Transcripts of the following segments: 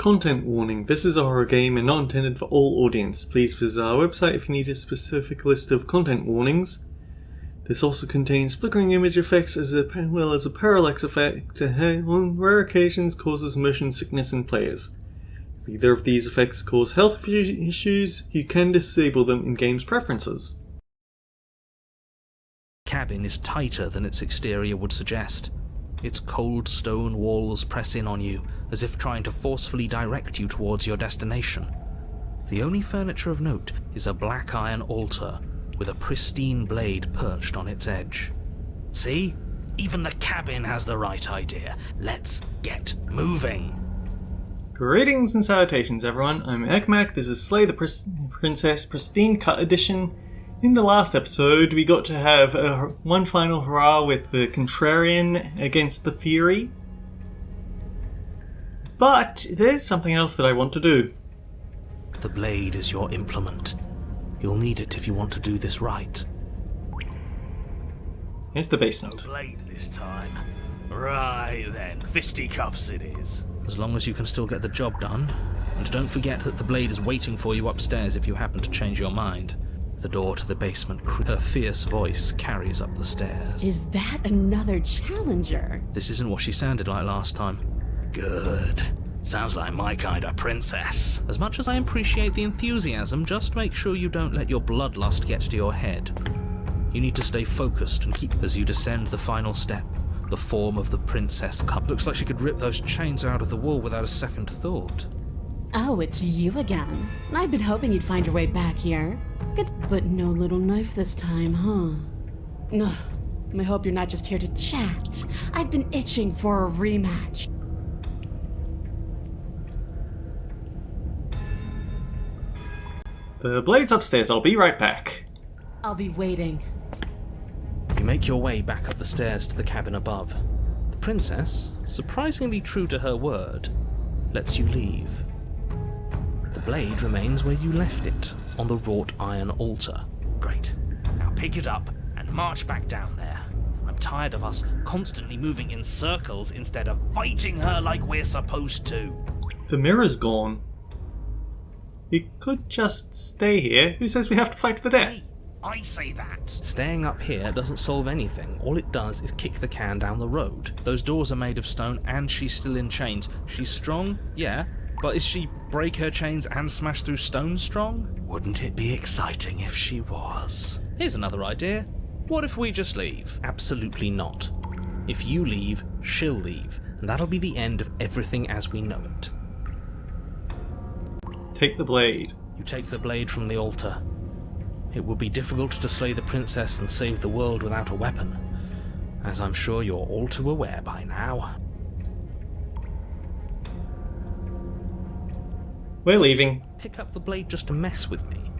Content warning. This is a horror game and not intended for all audience. Please visit our website if you need a specific list of content warnings. This also contains flickering image effects as well as a parallax effect that on rare occasions causes motion sickness in players. If either of these effects cause health issues, you can disable them in game's preferences. The cabin is tighter than its exterior would suggest. Its cold stone walls press in on you, as if trying to forcefully direct you towards your destination. The only furniture of note is a black iron altar, with a pristine blade perched on its edge. See? Even the cabin has the right idea. Let's get moving. Greetings and salutations everyone, I'm Ekmak, this is Slay the Princess Pristine Cut Edition. In the last episode we got to have one final hurrah with the Contrarian against the Fury. But there's something else that I want to do. The blade is your implement. You'll need it if you want to do this right. Here's the base note. Blade this time. Right then, fisticuffs it is. As long as you can still get the job done. And don't forget that the blade is waiting for you upstairs if you happen to change your mind. The door to the basement, her fierce voice carries up the stairs. Is that another challenger? This isn't what she sounded like last time. Good. Sounds like my kind of princess. As much as I appreciate the enthusiasm, just make sure you don't let your bloodlust get to your head. You need to stay focused and keep as you descend the final step. The form of the princess cup. Looks like she could rip those chains out of the wall without a second thought. Oh, it's you again. I've been hoping you'd find your way back here. Good, but no little knife this time, huh? No, I hope you're not just here to chat. I've been itching for a rematch. The blade's upstairs, I'll be right back. I'll be waiting. You make your way back up the stairs to the cabin above. The princess, surprisingly true to her word, lets you leave. The blade remains where you left it, on the wrought iron altar. Great. Now pick it up and march back down there. I'm tired of us constantly moving in circles instead of fighting her like we're supposed to. The mirror's gone. We could just stay here. Who says we have to fight to the death? Hey, I say that. Staying up here doesn't solve anything. All it does is kick the can down the road. Those doors are made of stone and she's still in chains. She's strong, yeah, but is she break her chains and smash through stone strong? Wouldn't it be exciting if she was? Here's another idea. What if we just leave? Absolutely not. If you leave, she'll leave, and that'll be the end of everything as we know it. Take the blade. You take the blade from the altar. It would be difficult to slay the princess and save the world without a weapon, as I'm sure you're all too aware by now. We're leaving. Pick up the blade just to mess with me?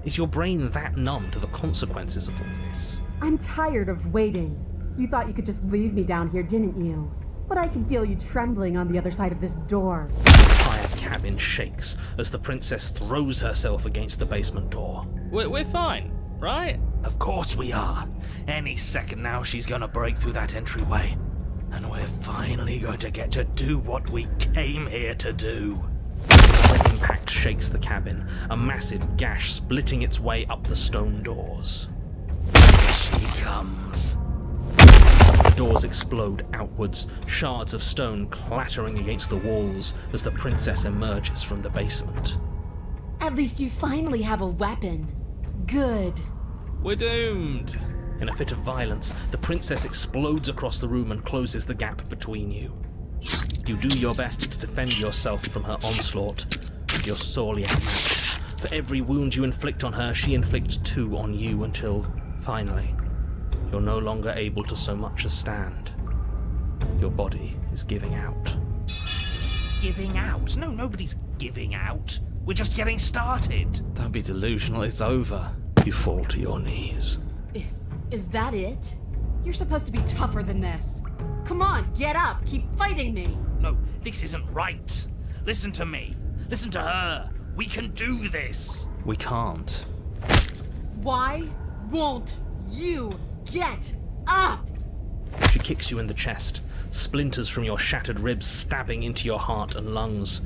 Is your brain that numb to the consequences of all this? I'm tired of waiting. You thought you could just leave me down here, didn't you? But I can feel you trembling on the other side of this door. The entire cabin shakes as the princess throws herself against the basement door. We're fine, right? Of course we are. Any second now she's gonna break through that entryway. And we're finally going to get to do what we came here to do. Another impact shakes the cabin, a massive gash splitting its way up the stone doors. Here she comes. The doors explode outwards, shards of stone clattering against the walls as the princess emerges from the basement. At least you finally have a weapon. Good. We're doomed! In a fit of violence, the princess explodes across the room and closes the gap between you. You do your best to defend yourself from her onslaught, but you're sorely outmatched. For every wound you inflict on her, she inflicts 2 on you until, finally, you're no longer able to so much as stand. Your body is giving out. Giving out? No, nobody's giving out. We're just getting started. Don't be delusional, it's over. You fall to your knees. Is that it? You're supposed to be tougher than this. Come on, get up, keep fighting me. No, this isn't right. Listen to me. Listen to her. We can do this. We can't. Why won't you get up? She kicks you in the chest, splinters from your shattered ribs stabbing into your heart and lungs.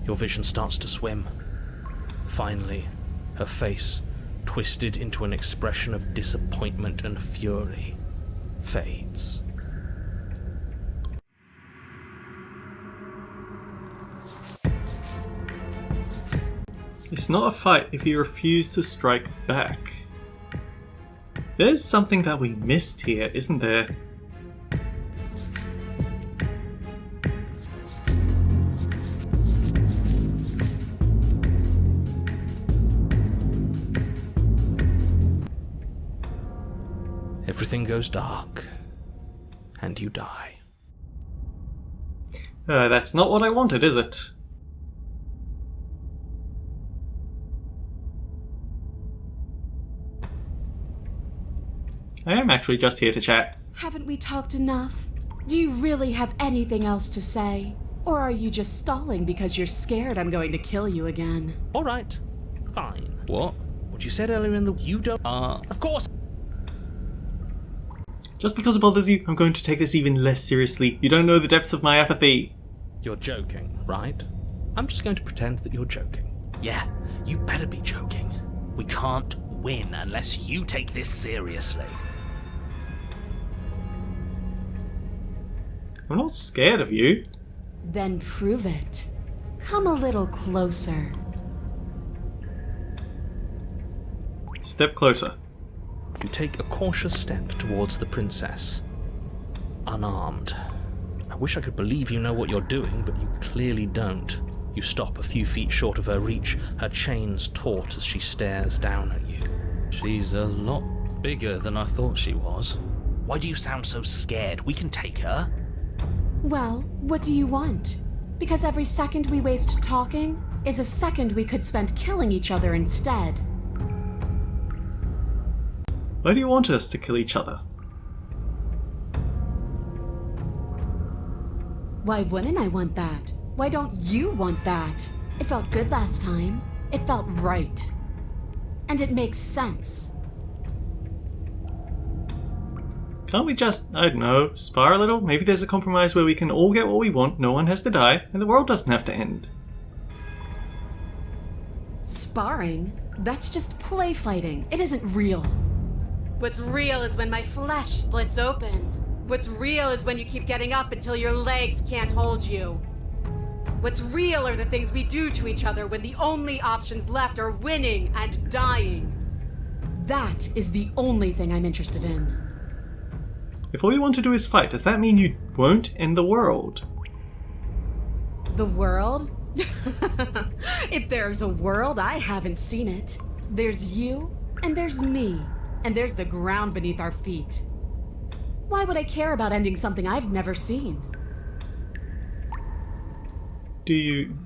Your vision starts to swim. Finally, her face, twisted into an expression of disappointment and fury, fades. It's not a fight if you refuse to strike back. There's something that we missed here, isn't there? Everything goes dark, and you die. That's not what I wanted, is it? I am actually just here to chat. Haven't we talked enough? Do you really have anything else to say? Or are you just stalling because you're scared I'm going to kill you again? Alright, fine. What? What you said earlier in the... You don't... Of course! Just because it bothers you, I'm going to take this even less seriously. You don't know the depths of my apathy. You're joking, right? I'm just going to pretend that you're joking. Yeah, you better be joking. We can't win unless you take this seriously. I'm not scared of you. Then prove it. Come a little closer. Step closer. You take a cautious step towards the princess, unarmed. I wish I could believe you know what you're doing, but you clearly don't. You stop a few feet short of her reach, her chains taut as she stares down at you. She's a lot bigger than I thought she was. Why do you sound so scared? We can take her. Well, what do you want? Because every second we waste talking is a second we could spend killing each other instead. Why do you want us to kill each other? Why wouldn't I want that? Why don't you want that? It felt good last time. It felt right. And it makes sense. Can't we just, I don't know, spar a little? Maybe there's a compromise where we can all get what we want, no one has to die, and the world doesn't have to end. Sparring? That's just play fighting. It isn't real. What's real is when my flesh splits open. What's real is when you keep getting up until your legs can't hold you. What's real are the things we do to each other when the only options left are winning and dying. That is the only thing I'm interested in. If all you want to do is fight, does that mean you won't end the world? The world? If there's a world, I haven't seen it. There's you, and there's me, and there's the ground beneath our feet. Why would I care about ending something I've never seen? Do you...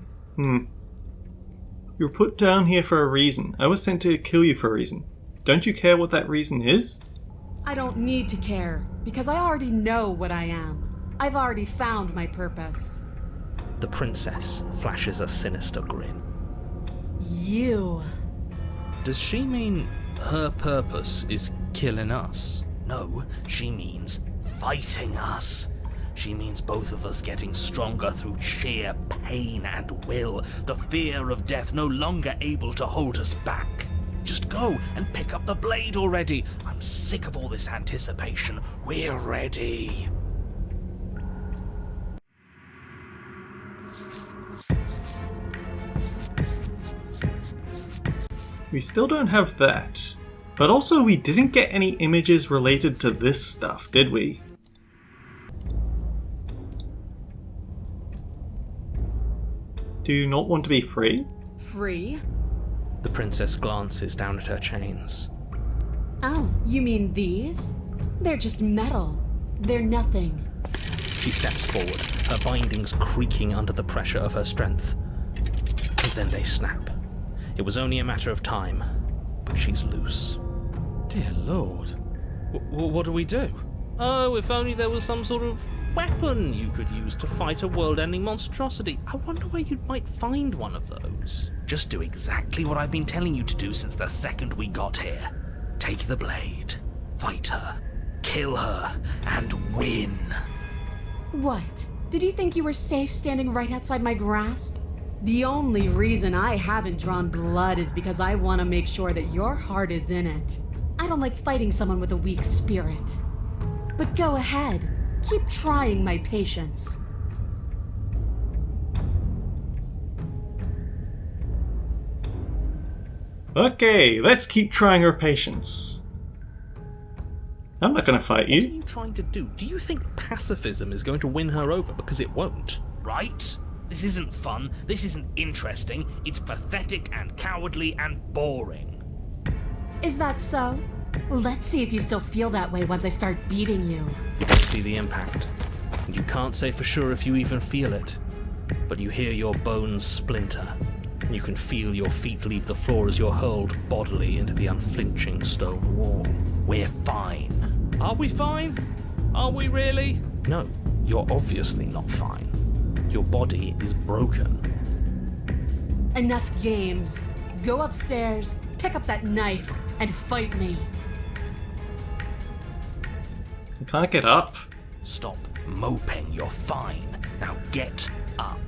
You're put down here for a reason. I was sent to kill you for a reason. Don't you care what that reason is? I don't need to care, because I already know what I am. I've already found my purpose. The princess flashes a sinister grin. You. Does she mean her purpose is killing us? No, she means fighting us. She means both of us getting stronger through sheer pain and will, the fear of death no longer able to hold us back. Just go and pick up the blade already. I'm sick of all this anticipation. We're ready. We still don't have that. But also, we didn't get any images related to this stuff, did we? Do you not want to be free? Free? The princess glances down at her chains. Oh, you mean these? They're just metal. They're nothing. She steps forward, her bindings creaking under the pressure of her strength. And then they snap. It was only a matter of time, but she's loose. Dear Lord. What do we do? Oh, if only there was some sort of weapon you could use to fight a world-ending monstrosity. I wonder where you might find one of those. Just do exactly what I've been telling you to do since the second we got here. Take the blade, fight her, kill her, and win. What? Did you think you were safe standing right outside my grasp? The only reason I haven't drawn blood is because I want to make sure that your heart is in it. I don't like fighting someone with a weak spirit. But go ahead. Keep trying my patience. Okay, let's keep trying our patience. I'm not gonna fight What are you. you trying to do? Do you think pacifism is going to win her over? Because it won't. Right? This isn't fun, this isn't interesting, it's pathetic and cowardly and boring. Is that so? Let's see if you still feel that way once I start beating you. You don't see the impact, and you can't say for sure if you even feel it. But you hear your bones splinter, and you can feel your feet leave the floor as you're hurled bodily into the unflinching stone wall. We're fine. Are we fine? Are we really? No, you're obviously not fine. Your body is broken. Enough games. Go upstairs, pick up that knife, and fight me. I can't get up. Stop moping, you're fine. Now get up.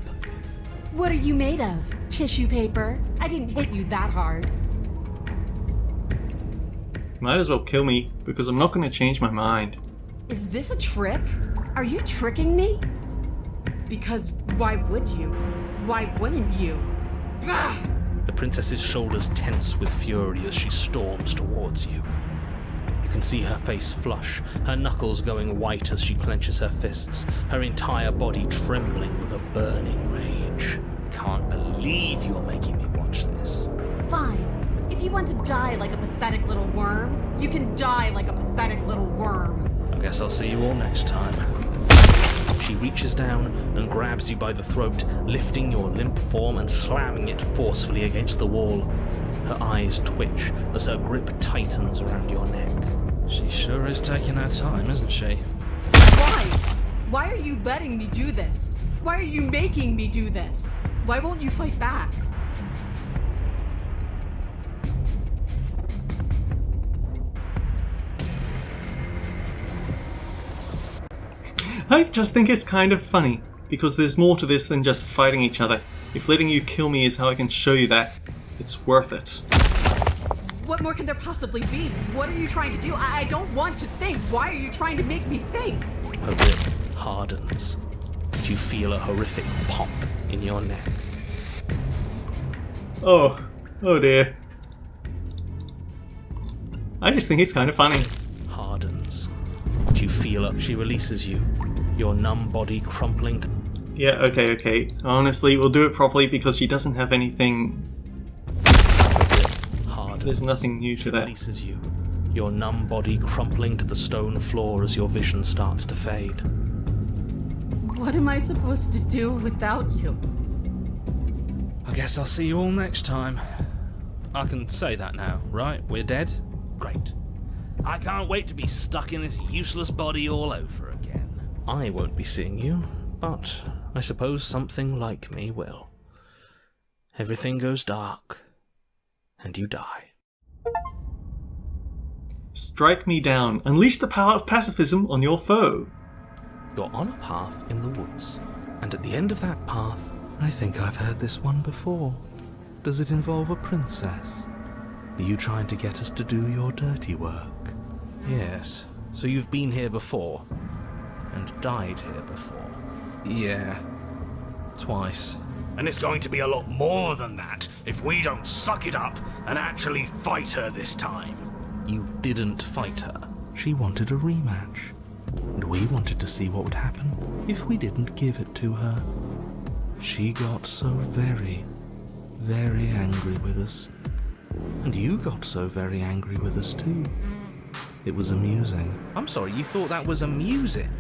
What are you made of? Tissue paper? I didn't hit you that hard. Might as well kill me, because I'm not gonna change my mind. Is this a trick? Are you tricking me? Because why would you? Why wouldn't you? Ah! The princess's shoulders tense with fury as she storms towards you. You can see her face flush, her knuckles going white as she clenches her fists, her entire body trembling with a burning rage. Can't believe you're making me watch this. Fine. If you want to die like a pathetic little worm, you can die like a pathetic little worm. I guess I'll see you all next time. She reaches down and grabs you by the throat, lifting your limp form and slamming it forcefully against the wall. Her eyes twitch as her grip tightens around your neck. She sure is taking her time, isn't she? Why? Why are you letting me do this? Why are you making me do this? Why won't you fight back? I just think it's kind of funny, because there's more to this than just fighting each other. If letting you kill me is how I can show you that, it's worth it. What more can there possibly be? What are you trying to do? I don't want to think. Why are you trying to make me think? Her grip hardens, and you feel a horrific pop in your neck. Oh dear. I just think it's kind of funny. Hardens. And you feel her. She releases you, your numb body crumpling to Yeah, okay. Honestly, we'll do it properly because she doesn't have anything. hardens. There's nothing new to She that. releases you, your numb body crumpling to the stone floor as your vision starts to fade. What am I supposed to do without you? I guess I'll see you all next time. I can say that now, right? We're dead? Great. I can't wait to be stuck in this useless body all over again. I won't be seeing you, but I suppose something like me will. Everything goes dark, and you die. Strike me down. Unleash the power of pacifism on your foe. You're on a path in the woods, and at the end of that path, I think I've heard this one before. Does it involve a princess? Are you trying to get us to do your dirty work? Yes. So you've been here before, and died here before? Yeah. Twice. And it's going to be a lot more than that if we don't suck it up and actually fight her this time. You didn't fight her. She wanted a rematch. And we wanted to see what would happen if we didn't give it to her. She got so very, very angry with us. And you got so very angry with us too. It was amusing. I'm sorry, you thought that was amusing?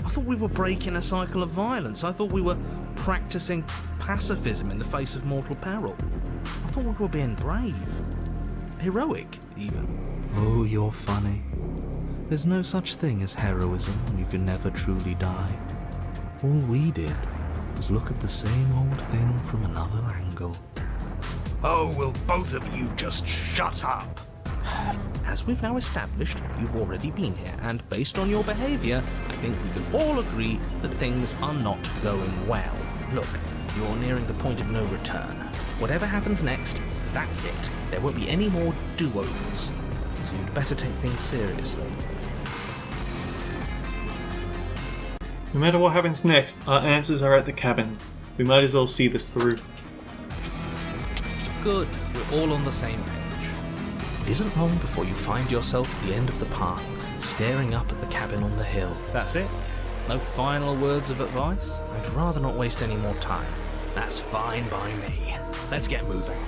I thought we were breaking a cycle of violence. I thought we were practicing pacifism in the face of mortal peril. I thought we were being brave. Heroic, even. Oh, you're funny. There's no such thing as heroism. You can never truly die. All we did was look at the same old thing from another angle. Oh, will both of you just shut up? As we've now established, you've already been here, and based on your behavior, I think we can all agree that things are not going well. Look, You're nearing the point of no return. Whatever happens next, that's it. There won't be any more do-overs. So you'd better take things seriously. No matter what happens next, our answers are at the cabin. We might as well see this through. Good, we're all on the same page. It isn't long before you find yourself at the end of the path, staring up at the cabin on the hill. That's it? No final words of advice? I'd rather not waste any more time. That's fine by me. Let's get moving.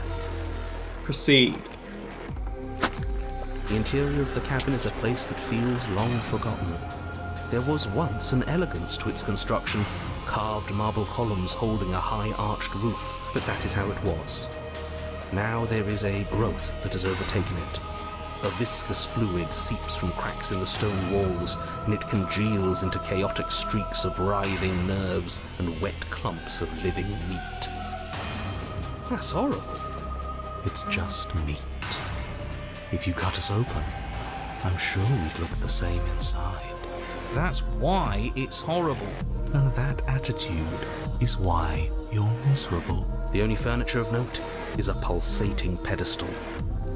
Proceed. The interior of the cabin is a place that feels long forgotten. There was once an elegance to its construction, carved marble columns holding a high arched roof, but that is how it was. Now there is a growth that has overtaken it. A viscous fluid seeps from cracks in the stone walls, and it congeals into chaotic streaks of writhing nerves and wet clumps of living meat. That's horrible. It's just meat. If you cut us open, I'm sure we'd look the same inside. That's why it's horrible. And that attitude is why you're miserable. The only furniture of note is a pulsating pedestal,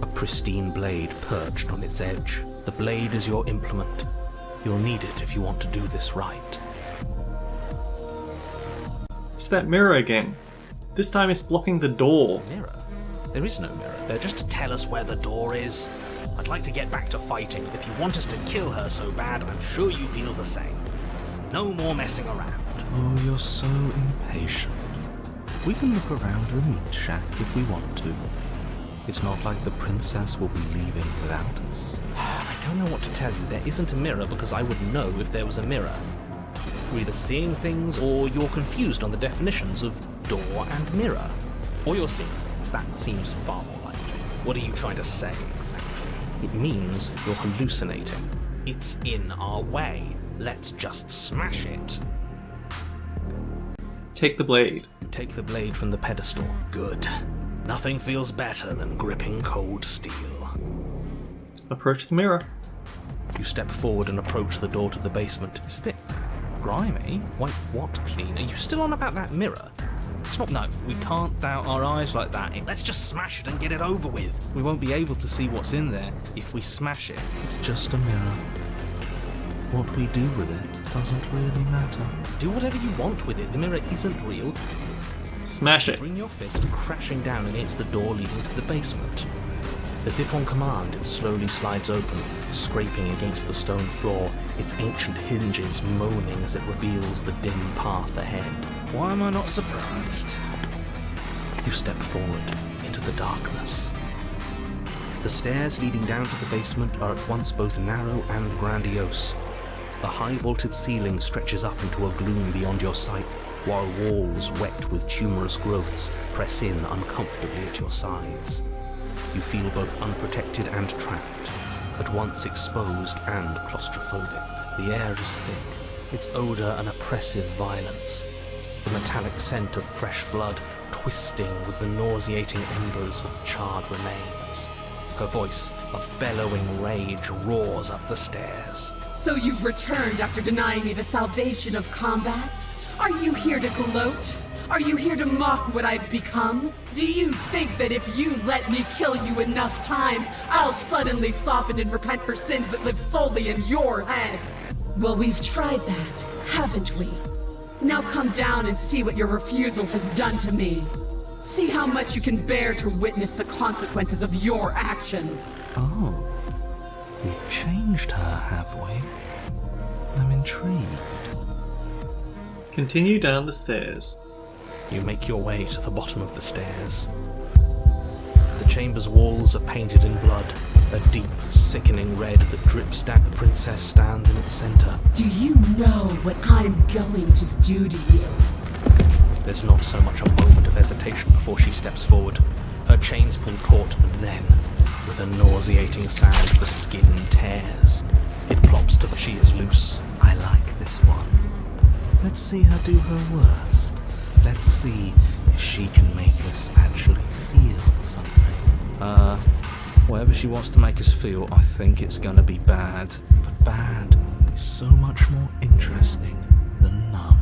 a pristine blade perched on its edge. The blade is your implement. You'll need it if you want to do this right. It's that mirror again. This time it's blocking the door. Mirror? There is no mirror. They're just to tell us where the door is. I'd like to get back to fighting. If you want us to kill her so bad, I'm sure you feel the same. No more messing around. Oh, you're so impatient. We can look around the meat shack if we want to. It's not like the princess will be leaving without us. I don't know what to tell you. There isn't a mirror because I would know if there was a mirror. You're either seeing things or you're confused on the definitions of door and mirror. Or you're seeing things. That seems far more likely. What are you trying to say exactly? It means you're hallucinating. It's in our way. Let's just smash it. Take the blade. You take the blade from the pedestal. Good. Nothing feels better than gripping cold steel. Approach the mirror. You step forward and approach the door to the basement. It's a bit grimy. Wait, what clean? Are you still on about that mirror? It's not. No, we can't doubt our eyes like that. Let's just smash it and get it over with. We won't be able to see what's in there if we smash it. It's just a mirror. What we do with it doesn't really matter. Do whatever you want with it. The mirror isn't real. Smash it. Bring your fist crashing down against the door leading to the basement. As if on command, it slowly slides open, scraping against the stone floor, its ancient hinges moaning as it reveals the dim path ahead. Why am I not surprised? You step forward into the darkness. The stairs leading down to the basement are at once both narrow and grandiose. A high vaulted ceiling stretches up into a gloom beyond your sight, while walls wet with tumorous growths press in uncomfortably at your sides. You feel both unprotected and trapped, at once exposed and claustrophobic. The air is thick, its odour an oppressive violence, the metallic scent of fresh blood twisting with the nauseating embers of charred remains. Her voice, a bellowing rage, roars up the stairs. So you've returned after denying me the salvation of combat? Are you here to gloat? Are you here to mock what I've become? Do you think that if you let me kill you enough times, I'll suddenly soften and repent for sins that live solely in your head? Well, we've tried that, haven't we? Now come down and see what your refusal has done to me. See how much you can bear to witness the consequences of your actions. Oh, we've changed her, have we? I'm intrigued. Continue down the stairs. You make your way to the bottom of the stairs. The chamber's walls are painted in blood, a deep, sickening red that drips down. The princess stands in its center. Do you know what I'm going to do to you? There's not so much a moment of hesitation before she steps forward. Her chains pull taut, and then, with a nauseating sound, the skin tears. It plops to the... She is loose. I like this one. Let's see her do her worst. Let's see if she can make us actually feel something. Whatever she wants to make us feel, I think it's gonna be bad. But bad is so much more interesting than numb.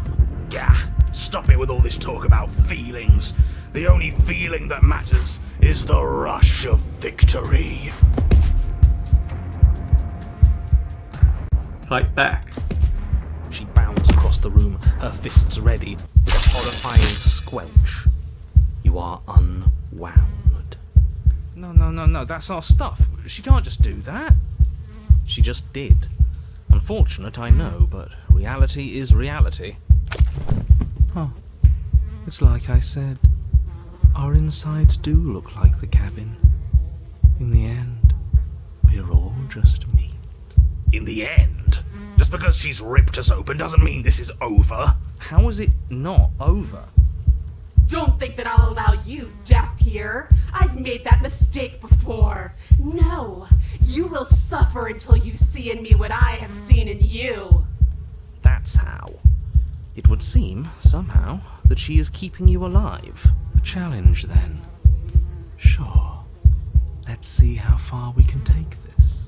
Gah! Stop it with all this talk about feelings. The only feeling that matters is the rush of victory. Fight back. She bounds across the room, her fists ready, with a horrifying squelch. You are unwound. No, that's our stuff. She can't just do that. She just did. Unfortunate, I know, but reality is reality. Huh. It's like I said. Our insides do look like the cabin. In the end, we're all just meat. In the end, just because she's ripped us open doesn't mean this is over. How is it not over? Don't think that I'll allow you death here. I've made that mistake before. No, you will suffer until you see in me what I have seen in you. That's how. It would seem, somehow, that she is keeping you alive. A challenge, then. Sure. Let's see how far we can take this.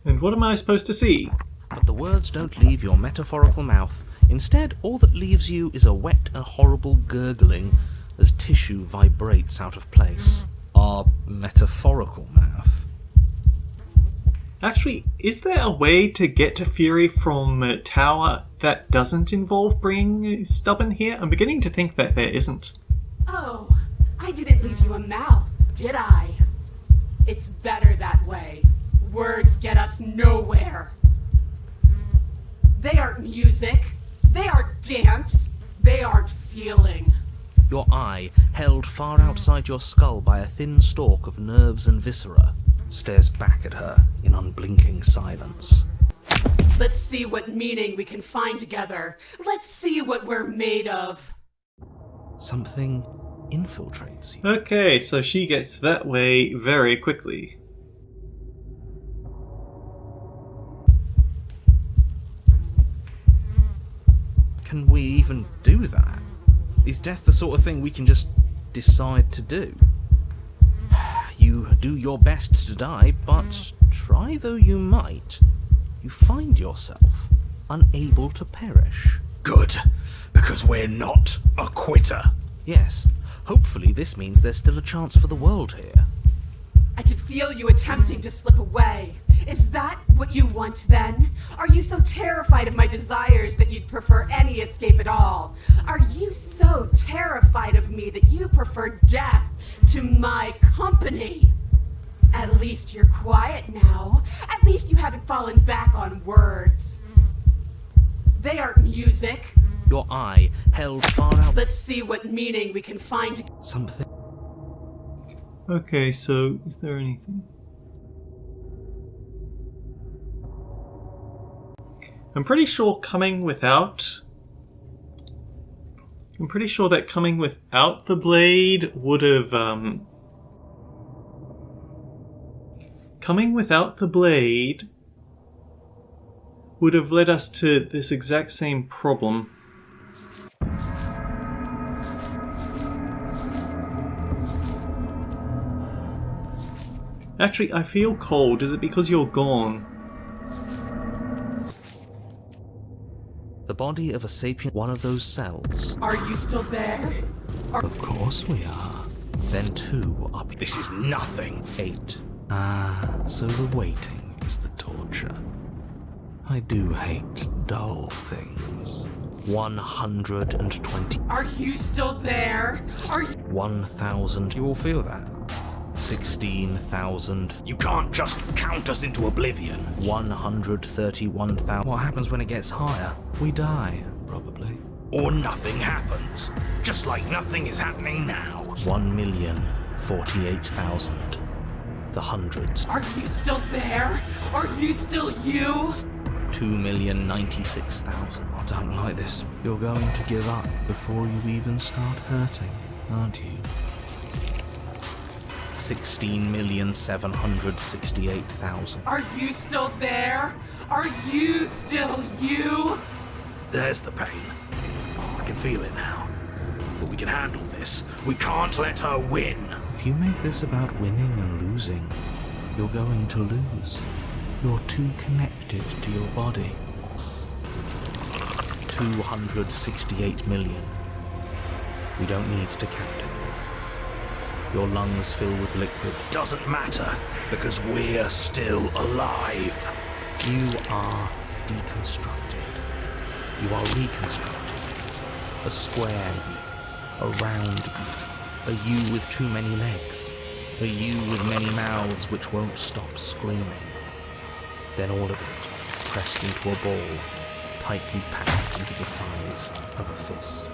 And what am I supposed to see? But the words don't leave your metaphorical mouth. Instead, all that leaves you is a wet and horrible gurgling as tissue vibrates out of place. Our metaphorical mouth. Actually, is there a way to get to Fury from Tower that doesn't involve bringing Stubborn here? I'm beginning to think that there isn't. Oh, I didn't leave you a mouth, did I? It's better that way. Words get us nowhere. They aren't music. They aren't dance. They aren't feeling. Your eye, held far outside your skull by a thin stalk of nerves and viscera, stares back at her in unblinking silence. Let's see what meaning we can find together. Let's see what we're made of. Something infiltrates you. Okay, so she gets that way very quickly. Can we even do that? Is death the sort of thing we can just decide to do? You do your best to die, but try though you might, you find yourself unable to perish. Good, because we're not a quitter. Yes, hopefully this means there's still a chance for the world here. I could feel you attempting to slip away. Is that what you want then? Are you so terrified of my desires that you'd prefer any escape at all? Are you so terrified of me that you prefer death to my company? At least you're quiet now. At least you haven't fallen back on words. They aren't music. Your eye, held far out. Let's see what meaning we can find. Something. Okay, so is there anything? I'm pretty sure that coming without the blade would have, coming without the blade would have led us to this exact same problem. Actually, I feel cold. Is it because you're gone? The body of a sapient, one of those cells. Are you still there? Of course we are. Then two are. This is nothing. 8. So the waiting is the torture. I do hate dull things. 120. Are you still there? Are you... 1,000. You all feel that? 16,000. You can't just count us into oblivion. 131,000. What happens when it gets higher? We die, probably. Or nothing happens. Just like nothing is happening now. 1,048,000. The hundreds. Are you still there? Are you still you? 2,096,000. I don't like this. You're going to give up before you even start hurting, aren't you? 16,768,000. Are you still there? Are you still you? There's the pain. I can feel it now. But we can handle this. We can't let her win. If you make this about winning and losing, you're going to lose. You're too connected to your body. 268 million. We don't need to count anymore. Your lungs fill with liquid. Doesn't matter, because we're still alive. You are deconstructed. You are reconstructed. A square you, a round you, a you with too many legs, a you with many mouths which won't stop screaming. Then all of it pressed into a ball, tightly packed into the size of a fist.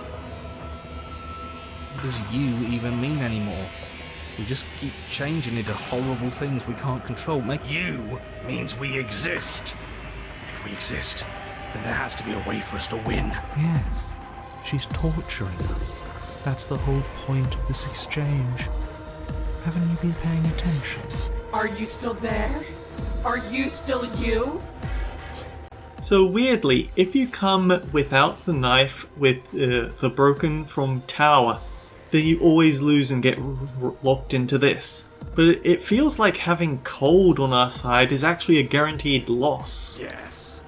What does you even mean anymore? We just keep changing into horrible things we can't control. You means we exist. If we exist, then there has to be a way for us to win. Yes, she's torturing us. That's the whole point of this exchange. Haven't you been paying attention? Are you still there? Are you still you? So weirdly, if you come without the knife with the broken from tower, then you always lose and get locked into this. But it feels like having cold on our side is actually a guaranteed loss. Yes.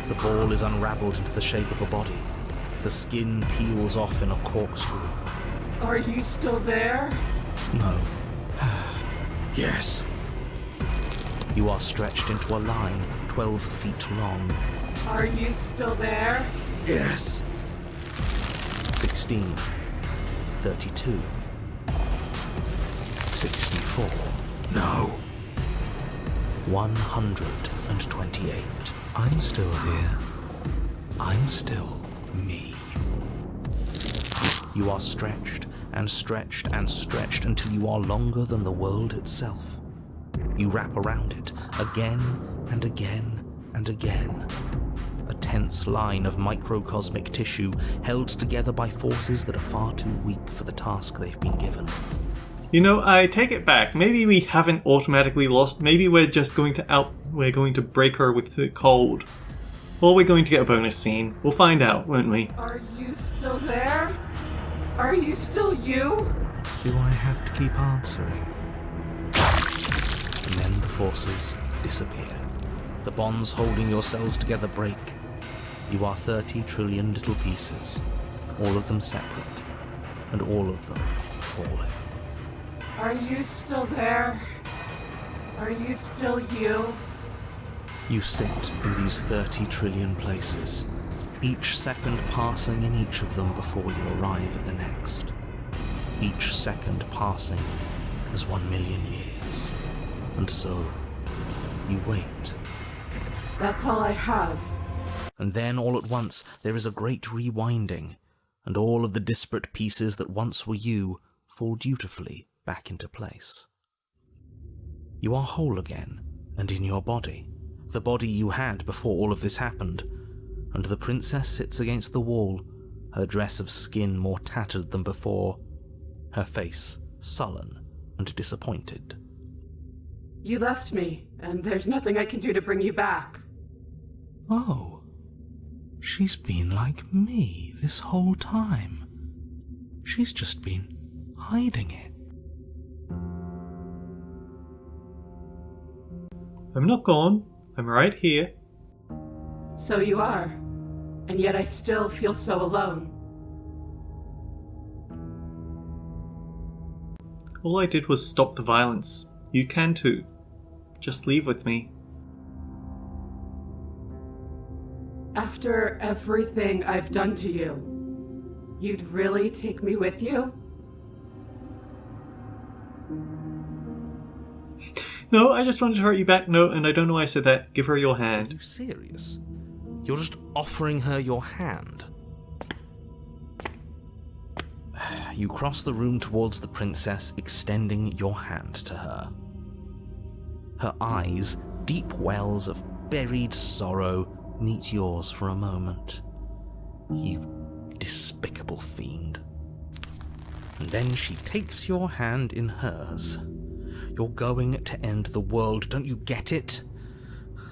The ball is unraveled into the shape of a body. The skin peels off in a corkscrew. Are you still there? No. Yes. You are stretched into a line 12 feet long. Are you still there? Yes. 16, 32, 64, No. 128. I'm still here. I'm still me. You are stretched and stretched and stretched until you are longer than the world itself. You wrap around it again and again and again. A tense line of microcosmic tissue held together by forces that are far too weak for the task they've been given. You know, I take it back. Maybe we haven't automatically lost. Maybe we're just going to break her with the cold. Or we're going to get a bonus scene. We'll find out, won't we? Are you still there? Are you still you? Do I have to keep answering? And then the forces disappear. The bonds holding your cells together break. You are 30 trillion little pieces, all of them separate, and all of them falling. Are you still there? Are you still you? You sit in these 30 trillion places, each second passing in each of them before you arrive at the next. Each second passing as 1 million years. And so, you wait. That's all I have. And then all at once there is a great rewinding, and all of the disparate pieces that once were you fall dutifully back into place. You are whole again, and in your body, the body you had before all of this happened, and the princess sits against the wall, her dress of skin more tattered than before, her face sullen and disappointed. You left me, and there's nothing I can do to bring you back. Oh, she's been like me this whole time. She's just been hiding it. I'm not gone. I'm right here. So you are. And yet I still feel so alone. All I did was stop the violence. You can too. Just leave with me. After everything I've done to you, you'd really take me with you? No, I just wanted to hurt you back. No, and I don't know why I said that. Give her your Are hand. you serious? You're just offering her your hand. You cross the room towards the princess, extending your hand to her. Her eyes, deep wells of buried sorrow, meet yours for a moment. You despicable fiend. And then she takes your hand in hers. You're going to end the world, don't you get it?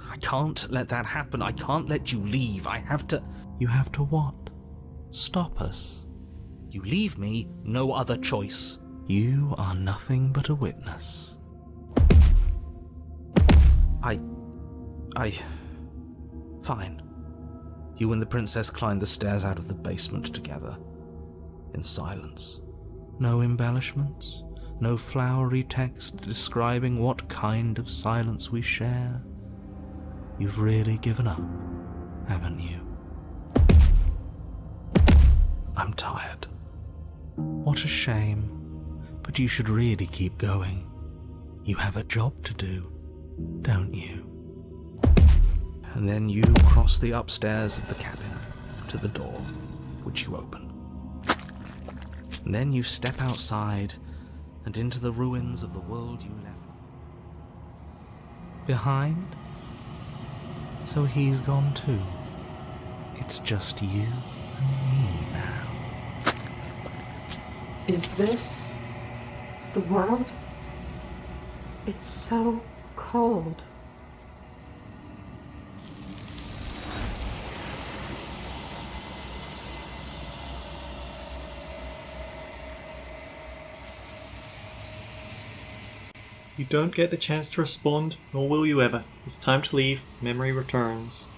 I can't let that happen. I can't let you leave. I have to... You have to what? Stop us. You leave me, no other choice. You are nothing but a witness. Fine. You and the princess climbed the stairs out of the basement together, in silence. No embellishments, no flowery text describing what kind of silence we share. You've really given up, haven't you? I'm tired. What a shame, but you should really keep going. You have a job to do, don't you? And then you cross the upstairs of the cabin to the door, which you open. And then you step outside and into the ruins of the world you left behind. So he's gone too. It's just you and me now. Is this the world? It's so cold. You don't get the chance to respond, nor will you ever. It's time to leave. Memory returns.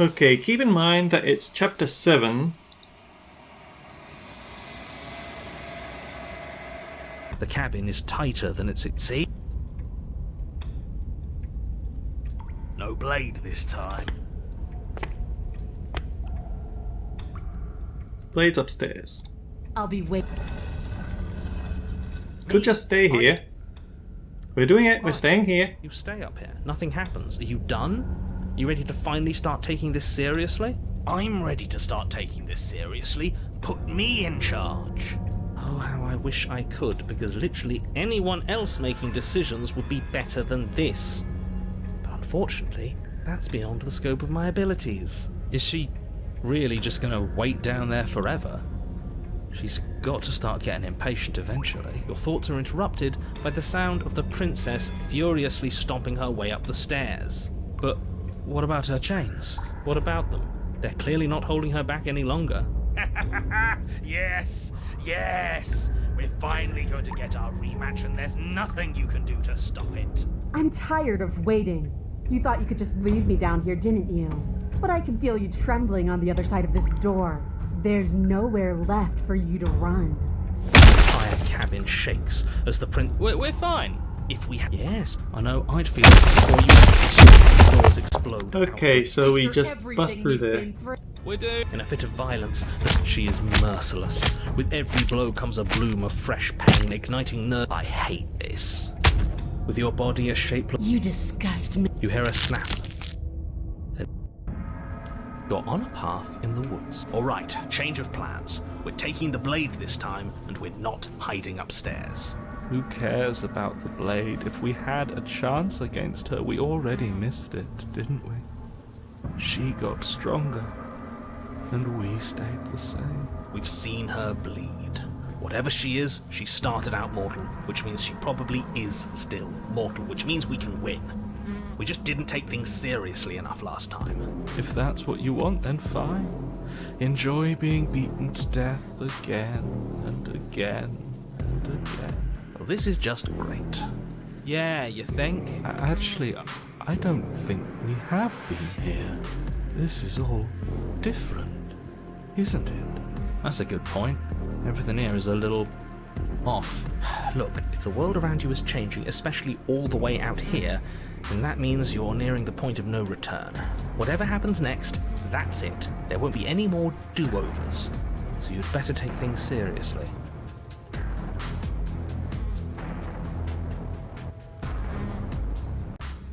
Okay, keep in mind that it's chapter 7. The cabin is tighter than it's... See? No blade this time. Blade's upstairs. I'll be waiting. Could just stay here. We're doing it, we're staying here. You stay up here. Nothing happens. Are you done? You ready to finally start taking this seriously? I'm ready to start taking this seriously. Put me in charge. Oh, how I wish I could, because literally anyone else making decisions would be better than this. But unfortunately, that's beyond the scope of my abilities. Is she really just gonna wait down there forever? She's got to start getting impatient eventually. Your thoughts are interrupted by the sound of the princess furiously stomping her way up the stairs. But what about her chains? What about them? They're clearly not holding her back any longer. Yes, yes. We're finally going to get our rematch and there's nothing you can do to stop it. I'm tired of waiting. You thought you could just leave me down here, didn't you? But I can feel you trembling on the other side of this door. There's nowhere left for you to run. The entire cabin shakes as the prince... We're fine. If we had... Yes, I know I'd feel it before you... Doors explode. Okay, so we just bust through there. We're doing... In a fit of violence, she is merciless. With every blow comes a bloom of fresh pain, igniting nerve. I hate this. With your body a shapeless... You disgust me. You hear a snap. Then you're on a path in the woods. All right, change of plans. We're taking the blade this time, and we're not hiding upstairs. Who cares about the blade? If we had a chance against her, we already missed it, didn't we? She got stronger, and we stayed the same. We've seen her bleed. Whatever she is, she started out mortal, which means she probably is still mortal, which means we can win. We just didn't take things seriously enough last time. If that's what you want, then fine. Enjoy being beaten to death again and again and again. Well, this is just great. Yeah, you think? Actually, I don't think we have been here. This is all different, isn't it? That's a good point. Everything here is a little off. Look, if the world around you is changing, especially all the way out here, then that means you're nearing the point of no return. Whatever happens next, that's it. There won't be any more do-overs. So you'd better take things seriously.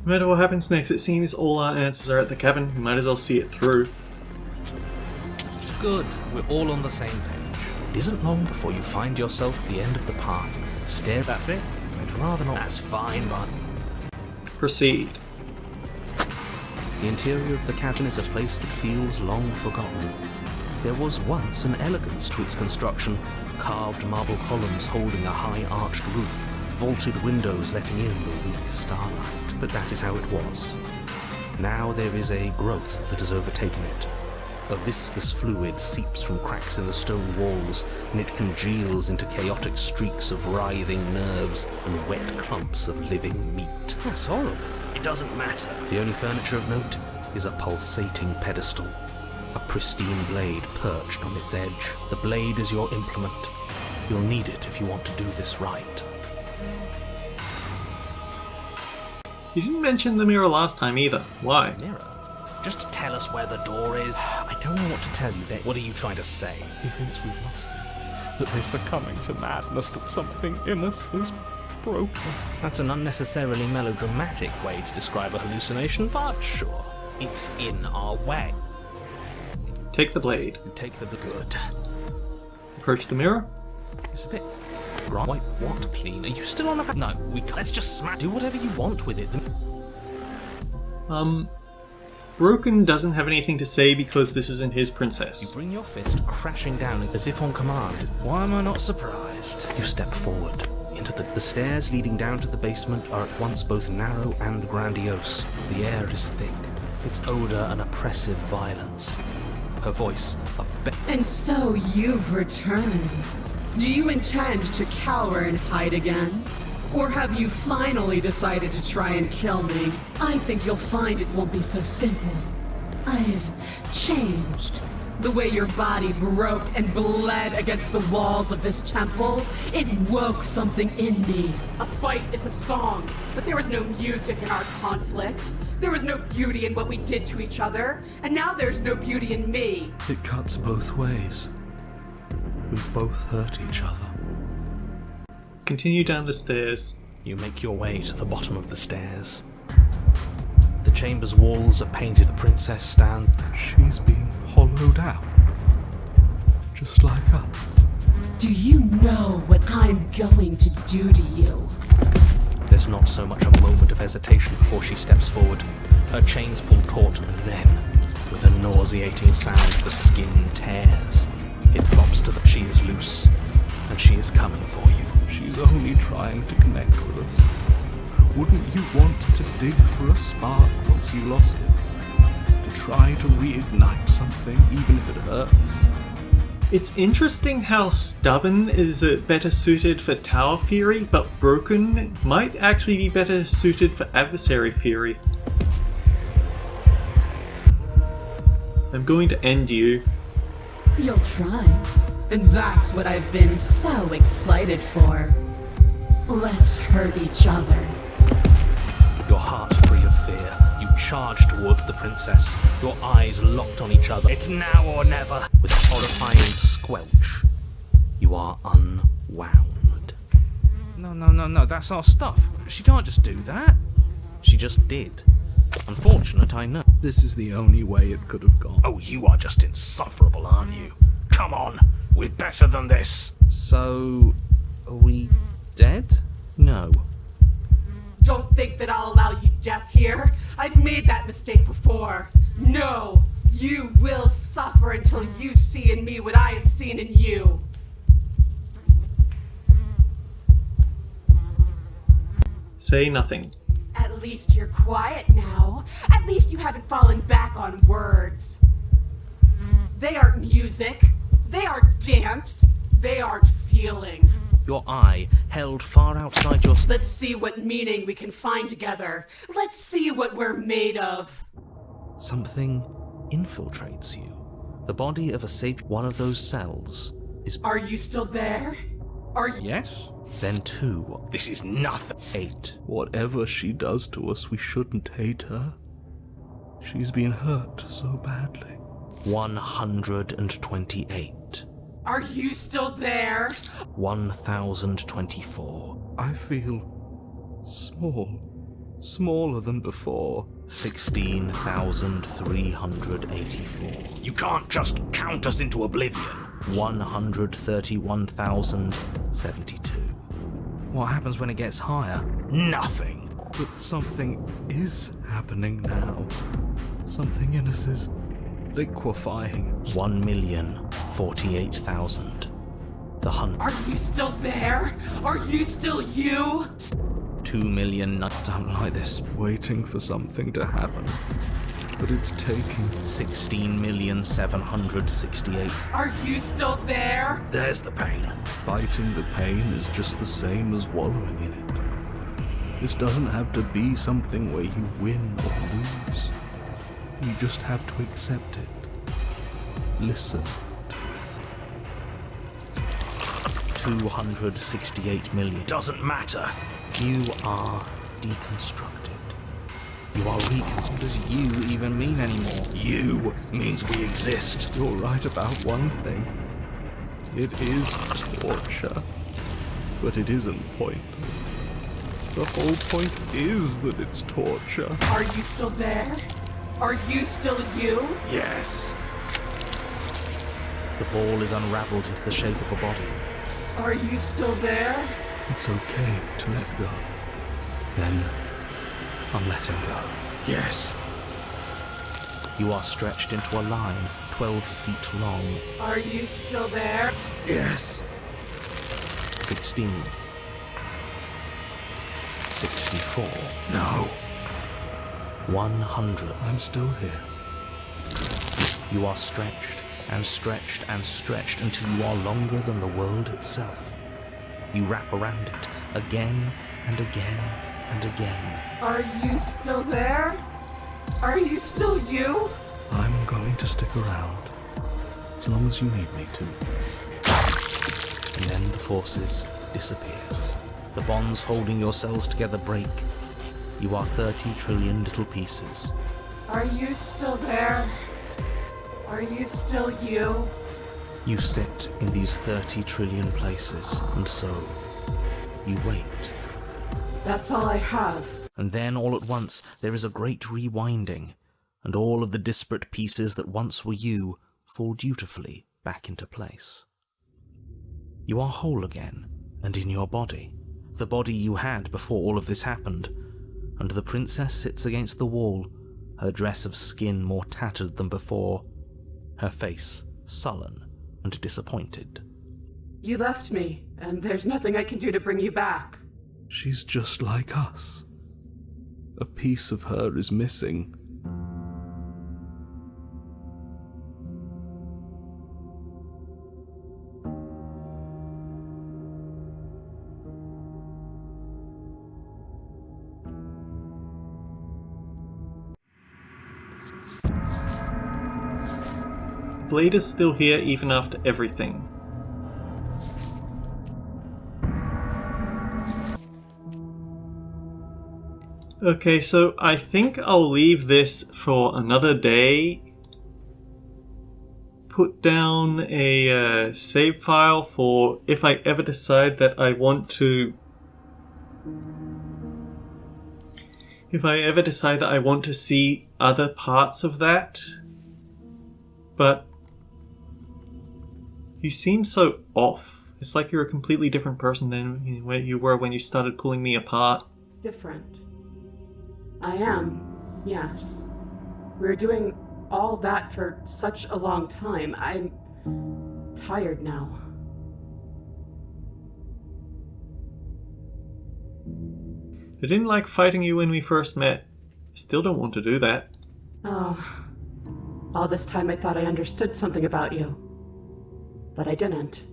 No matter what happens next, it seems all our answers are at the cabin. We might as well see it through. Good, we're all on the same page. It isn't long before you find yourself at the end of the path. Stare, that's it. I'd rather not. That's fine, but Proceed. The interior of the cabin is a place that feels long forgotten. There was once an elegance to its construction, carved marble columns holding a high-arched roof, vaulted windows letting in the weak starlight, but that is how it was. Now there is a growth that has overtaken it. A viscous fluid seeps from cracks in the stone walls, and it congeals into chaotic streaks of writhing nerves and wet clumps of living meat. That's horrible. it doesn't matter. The only furniture of note is a pulsating pedestal, a pristine blade perched on its edge. The blade is your implement. You'll need it if you want to do this right. You didn't mention the mirror last time either. Why? Mirror? Just tell us where the door is. I don't know what to tell you. What are you trying to say? He thinks we've lost it, that we're succumbing to madness, that something in us is broken. That's an unnecessarily melodramatic way to describe a hallucination, but sure. It's in our way. Take the blade. You take the good. Approach the mirror. It's a bit... Wait, what? Clean? Are you still on about... No, we can't. Let's just smack. Do whatever you want with it. Broken doesn't have anything to say because this isn't his You princess. bring your fist crashing down as if on command. Why am I not surprised? You step forward. Into the stairs leading down to the basement are at once both narrow and grandiose. The air is thick. Its odor an oppressive violence. Her voice a And so you've returned. Do you intend to cower and hide again? Or have you finally decided to try and kill me? I think you'll find it won't be so simple. I've changed. The way your body broke and bled against the walls of this temple, it woke something in me. A fight is a song, but there was no music in our conflict. There was no beauty in what we did to each other, and now there's no beauty in me. It cuts both ways. We both hurt each other. Continue down the stairs. You make your way to the bottom of the stairs. The chamber's walls are painted. The princess stands. She's being hollowed out. Just like us. Do you know what I'm going to do to you? There's not so much a moment of hesitation before she steps forward. Her chains pull taut, and then, with a nauseating sound, the skin tears. It drops to the... She is loose, and she is coming for you. She's only trying to connect with us. Wouldn't you want to dig for a spark once you lost it? To try to reignite something, even if it hurts? It's interesting how Stubborn is better suited for Tower Fury, but Broken might actually be better suited for Adversary Fury. I'm going to end you. You'll try. And that's what I've been so excited for. Let's hurt each other. Your heart free of fear, you charge towards the princess, your eyes locked on each other. It's now or never. With a horrifying squelch, you are unwound. No, that's our stuff. She can't just do that. She just did. Unfortunate, I know. This is the only way it could have gone. Oh, you are just insufferable, aren't you? Come on, we're better than this. So, are we dead? No. Don't think that I'll allow you death here. I've made that mistake before. No, you will suffer until you see in me what I have seen in you. Say nothing. At least you're quiet now. At least you haven't fallen back on words. They aren't music. They aren't dance. They aren't feeling. Your eye held far outside your... Let's see what meaning we can find together. Let's see what we're made of. Something infiltrates you. The body of a sapient, one of those cells, is... Are you still there? Are you... Yes? Then two. This is nothing. 8. Whatever she does to us, we shouldn't hate her. She's been hurt so badly. 128. Are you still there? 1024. I feel small. Smaller than before. 16,384. You can't just count us into oblivion. 131,072. What happens when it gets higher? Nothing. But something is happening now. Something in us is liquefying. 1,048,000. The hunt. Are you still there? Are you still you? 2 million. Don't like this. Waiting for something to happen. But it's taking. 16,768. Are you still there? There's the pain. Fighting the pain is just the same as wallowing in it. This doesn't have to be something where you win or lose. You just have to accept it. Listen to it. 268 million. Doesn't matter. You are deconstructed. You are reconstructed. What does you even mean anymore? You means we exist. You're right about one thing. It is torture. But it isn't pointless. The whole point is that it's torture. Are you still there? Are you still you? Yes. The ball is unraveled into the shape of a body. Are you still there? It's okay to let go. Then I'm letting go. Yes. You are stretched into a line 12 feet long. Are you still there? Yes. 16. 64. No. 100. I'm still here. You are stretched and stretched and stretched until you are longer than the world itself. You wrap around it again and again and again. Are you still there? Are you still you? I'm going to stick around. As long as you need me to. And then the forces disappear. The bonds holding your cells together break. You are 30 trillion little pieces. Are you still there? Are you still you? You sit in these 30 trillion places, and so you wait. That's all I have. And then all at once there is a great rewinding, and all of the disparate pieces that once were you fall dutifully back into place. You are whole again, and in your body, the body you had before all of this happened, and the princess sits against the wall, her dress of skin more tattered than before, her face sullen and disappointed. You left me, and there's nothing I can do to bring you back. She's just like us. A piece of her is missing. Blade is still here even after everything. Okay, so I think I'll leave this for another day. Put down a save file for if I ever decide that I want to... If I ever decide that I want to see other parts of that. But you seem so off. It's like you're a completely different person than where you were when you started pulling me apart. Different. I am, yes. We're doing all that for such a long time. I'm tired now. I didn't like fighting you when we first met. I still don't want to do that. Oh, all this time I thought I understood something about you. But I didn't.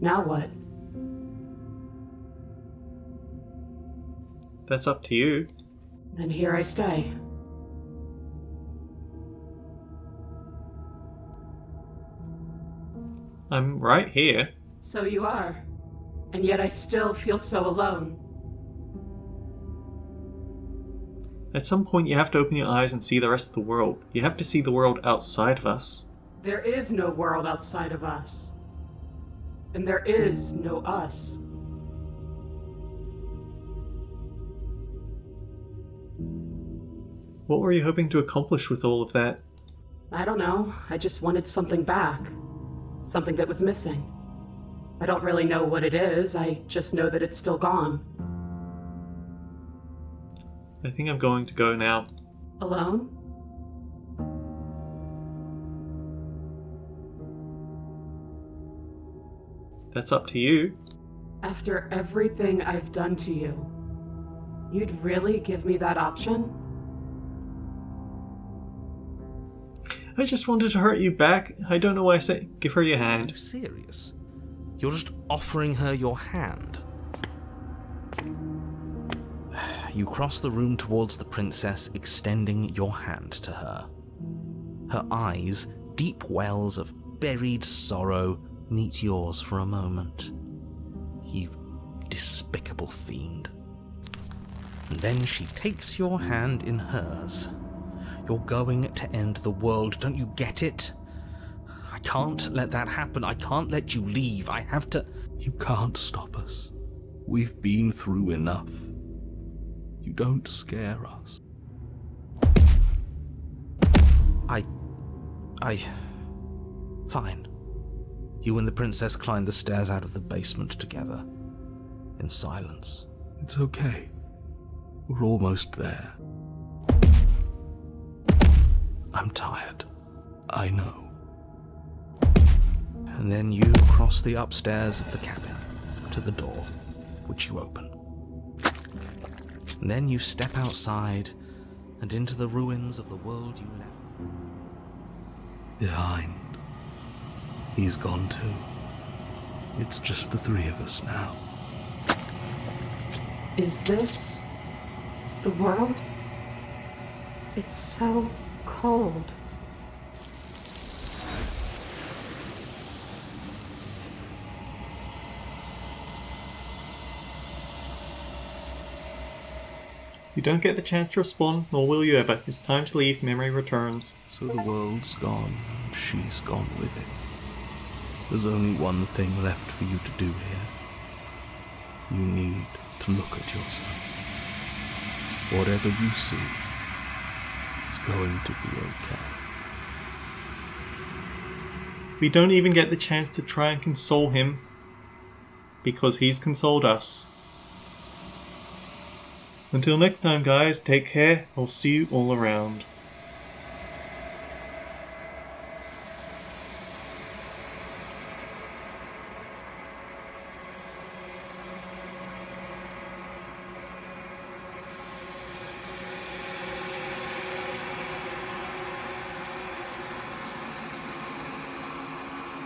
Now what? That's up to you. Then here I stay. I'm right here. So you are. And yet I still feel so alone. At some point you have to open your eyes and see the rest of the world. You have to see the world outside of us. There is no world outside of us. And there is no us. What were you hoping to accomplish with all of that? I don't know. I just wanted something back. Something that was missing. I don't really know what it is. I just know that it's still gone. I think I'm going to go now. Alone? That's up to you. After everything I've done to you, you'd really give me that option? I just wanted to hurt you back. I don't know why I say give her your Are hand. you serious? You're just offering her your hand. You cross the room towards the princess, extending your hand to her. Her eyes, deep wells of buried sorrow, meet yours for a moment. You despicable fiend. And then she takes your hand in hers. You're going to end the world, don't you get it? I can't let that happen. I can't let you leave. I have to... You can't stop us. We've been through enough. You don't scare us. Fine. You and the princess climb the stairs out of the basement together. In silence. It's okay. We're almost there. I'm tired. I know. And then you cross the upstairs of the cabin to the door, which you open. And then you step outside and into the ruins of the world you left Behind. He's gone too. It's just the three of us now. Is this the world? It's so cold. You don't get the chance to respond, nor will you ever. It's time to leave. Memory returns. So the world's gone, and she's gone with it. There's only one thing left for you to do here. You need to look at your son. Whatever you see, it's going to be okay. We don't even get the chance to try and console him, because he's consoled us. Until next time, guys, take care. I'll see you all around.